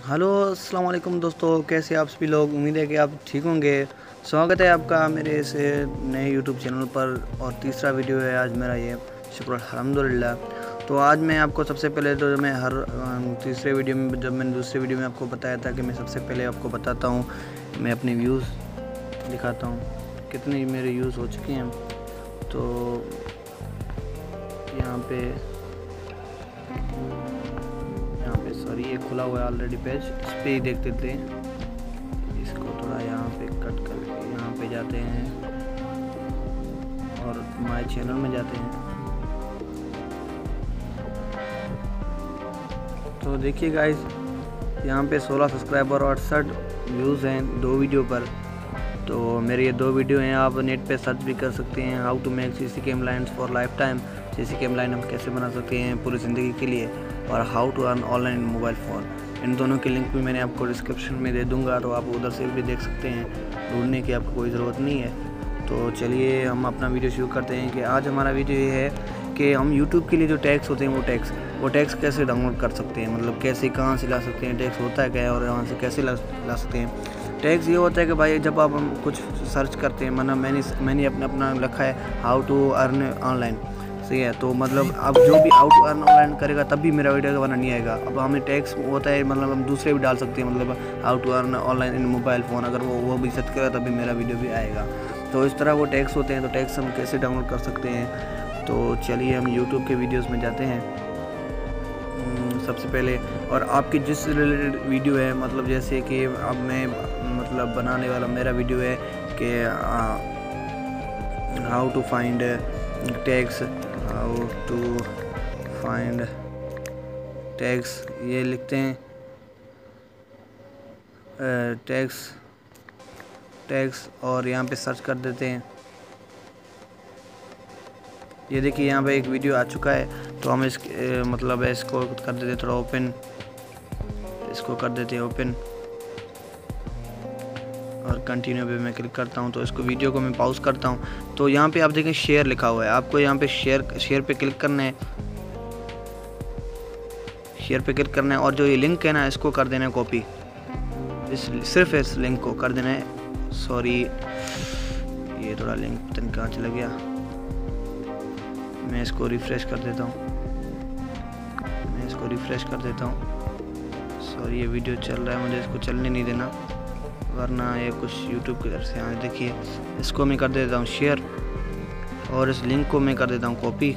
Hello अस्सलाम वालेकुम दोस्तों, कैसे आप सभी लोग। उम्मीद है कि आप ठीक होंगे। स्वागत है आपका मेरे इस नए यूट्यूब चैनल पर और तीसरा वीडियो है आज मेरा ये। शुक्र अल्हम्दुलिल्लाह। तो आज मैं आपको सबसे पहले तो मैं हर तीसरे वीडियो में, जब मैंने दूसरे वीडियो में आपको बताया था कि मैं सबसे पहले आपको बताता हूँ, मैं अपने व्यूज़ दिखाता हूँ कितने मेरे व्यूज़ हो चुके हैं। तो यहाँ पे सॉरी ये खुला हुआ है ऑलरेडी पेज, इस पर ही देख लेते हैं। इसको थोड़ा यहाँ पे कट करके यहाँ पे जाते हैं और माय चैनल में जाते हैं। तो देखिए गाइस, यहाँ पे 16 सब्सक्राइबर और 68 व्यूज़ हैं 2 वीडियो पर। तो मेरे ये 2 वीडियो हैं, आप नेट पे सर्च भी कर सकते हैं। How to make CC cam lines for lifetime, CC cam line हम कैसे बना सकते हैं पूरी ज़िंदगी के लिए, और how to earn online mobile phone. इन दोनों के लिंक भी मैंने आपको डिस्क्रिप्शन में दे दूंगा, तो आप उधर से भी देख सकते हैं। ढूंढने की आपको कोई ज़रूरत नहीं है। तो चलिए हम अपना वीडियो शुरू करते हैं। कि आज हमारा वीडियो ये है कि हम यूट्यूब के लिए जो टैग्स होते हैं वो टैग्स कैसे डाउनलोड कर सकते हैं, मतलब कैसे कहाँ से ला सकते हैं, टैग्स होता है क्या है और वहाँ से कैसे ला सकते हैं। टैग्स ये होता है कि भाई जब आप हम कुछ सर्च करते हैं, मतलब मैंने अपना रखा है हाउ टू अर्न ऑनलाइन, सही है। तो मतलब अब जो भी हाउ टू अर्न ऑनलाइन करेगा तब भी मेरा वीडियो का बना नहीं आएगा। अब हमें टैग्स होता है, मतलब हम दूसरे भी डाल सकते हैं, मतलब how to earn online in mobile phone, अगर वो भी सर्च करेगा तभी मेरा वीडियो भी आएगा। तो इस तरह वो टैग्स होते हैं। तो टैग्स हम कैसे डाउनलोड कर सकते हैं, तो चलिए हम यूट्यूब के वीडियोज़ में जाते हैं सबसे पहले। और आपकी जिस रिलेटेड वीडियो है, मतलब जैसे कि अब मैं मतलब बनाने वाला मेरा वीडियो है कि how to find tags, how to find tags, ये लिखते हैं टैग्स और यहाँ पे सर्च कर देते हैं। ये देखिए यहाँ पे एक वीडियो आ चुका है। तो हम मतलब इसको कर देते थोड़ा ओपन, इसको कर देते हैं ओपन और कंटिन्यू पे मैं क्लिक करता हूँ। तो इसको वीडियो को मैं पॉज करता हूँ। तो यहाँ पे आप देखें शेयर लिखा हुआ है, आपको यहाँ पे शेयर पे क्लिक करना है, शेयर पे क्लिक करना है। और जो ये लिंक है ना, इसको कर देना है कॉपी, सिर्फ इस लिंक को कर देना है। सॉरी ये थोड़ा लिंक पता नहीं कहाँ चला गया, मैं इसको रिफ़्रेश कर देता हूँ, सॉरी ये वीडियो चल रहा है, मुझे इसको चलने नहीं देना वरना ये कुछ यूट्यूब की तरफ से आए। देखिए इसको मैं कर देता हूँ शेयर और इस लिंक को मैं कर देता हूँ कॉपी।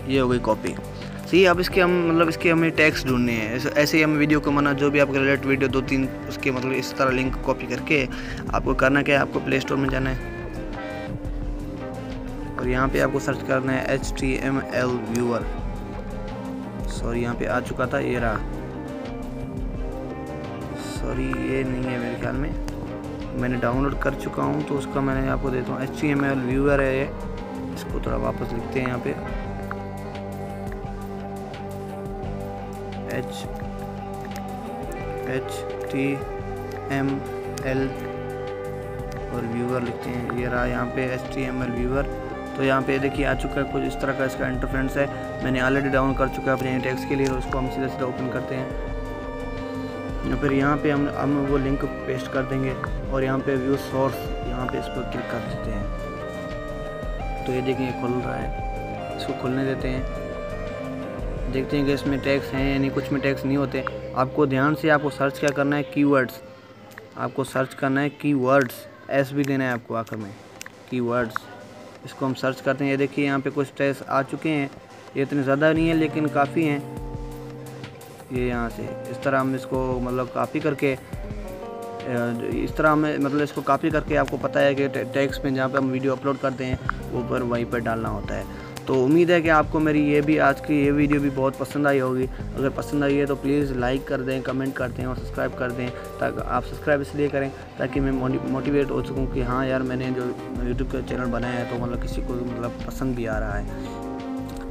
ये हो गई कॉपी। सही, अब इसके हमें टैग्स ढूंढने हैं। ऐसे ही हम वीडियो को मना जो भी आपके रिलेटेड वीडियो 2-3 उसके मतलब इस तरह लिंक कॉपी करके आपको करना क्या है, आपको प्ले स्टोर में जाना है और यहाँ पे आपको सर्च करना है HTML व्यूअर। सॉरी यहाँ पे आ चुका था, ये रहा। सॉरी ये नहीं है मेरे ख्याल में, मैंने डाउनलोड कर चुका हूँ तो उसका मैंने आपको देता हूँ। HTML व्यूअर है ये, इसको थोड़ा वापस लिखते हैं यहाँ पे HTML और व्यूअर लिखते हैं। ये रहा यहाँ पे HTML व्यूअर। तो यहाँ पे देखिए आ चुका है, कुछ इस तरह का इसका इंटरफेरेंस है। मैंने ऑलरेडी डाउनलोड कर चुका है अपने टैग्स के लिए, तो उसको हम सीधा ओपन करते हैं। फिर यहाँ पे हम वो लिंक पेस्ट कर देंगे और यहाँ पे व्यू सोर्स, यहाँ पे इस पर क्लिक कर देते हैं। तो ये देखिए खुल रहा है, इसको खुलने देते हैं। देखते हैं कि इसमें टैग्स हैं या नहीं। कुछ में टैग्स नहीं होते। आपको ध्यान से आपको सर्च क्या करना है, कीवर्ड्स, आपको सर्च करना है कीवर्ड्स, एस भी देना है आपको आखिर में, कीवर्ड्स। इसको हम सर्च करते हैं। ये देखिए यहाँ पे कुछ टैग्स आ चुके हैं, ये इतने ज़्यादा नहीं है लेकिन काफ़ी हैं। ये यहाँ से इस तरह हम इसको मतलब कॉपी करके, इस तरह हमें मतलब इसको कॉपी करके, आपको पता है कि टैग्स में जहाँ पे हम वीडियो अपलोड करते हैं ऊपर वहीं पर डालना होता है। तो उम्मीद है कि आपको मेरी आज की ये वीडियो भी बहुत पसंद आई होगी। अगर पसंद आई है तो प्लीज़ लाइक कर दें, कमेंट कर दें और सब्सक्राइब कर दें। ताकि आप सब्सक्राइब इसलिए करें ताकि मैं मोटिवेट हो सकूँ कि हाँ यार मैंने जो यूट्यूब का चैनल बनाया है तो मतलब किसी को मतलब पसंद भी आ रहा है।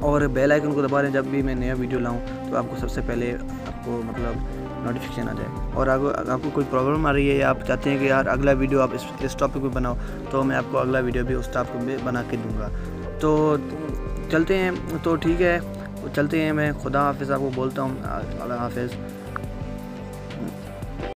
और बेल आइकन को दबा दें, जब भी मैं नया वीडियो लाऊं तो आपको सबसे पहले आपको मतलब नोटिफिकेशन आ जाए। और अगर आपको कोई प्रॉब्लम आ रही है या आप चाहते हैं कि यार अगला वीडियो आप इस टॉपिक पे बनाओ, तो मैं आपको अगला वीडियो भी उस टॉपिक पे बना के दूंगा। तो चलते हैं, तो ठीक है। चलते हैं, मैं खुदा हाफिज़ आपको बोलता हूँ, अल्लाह हाफिज़।